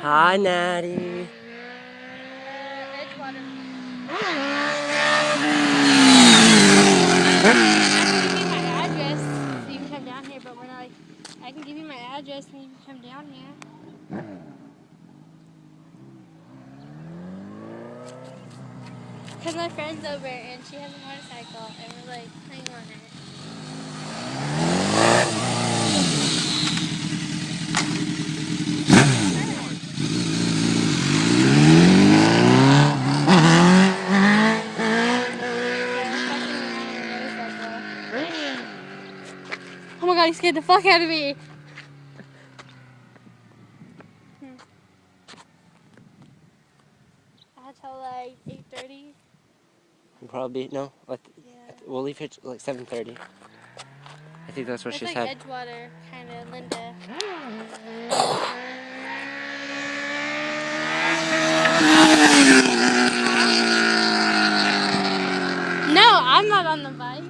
Hi, Natty. Edgewater. I can give you my address so you can come down here, but we're not like, I can give you my address and you can come down here. Because my friend's over and she has a motorcycle and we're like playing on it. Oh my god, he scared the fuck out of me. Until like 8:30. Probably, no. Yeah. We'll leave here like 7:30. I think that's what It's she like said. Edgewater, kind of, Linda. No, I'm not on the bike.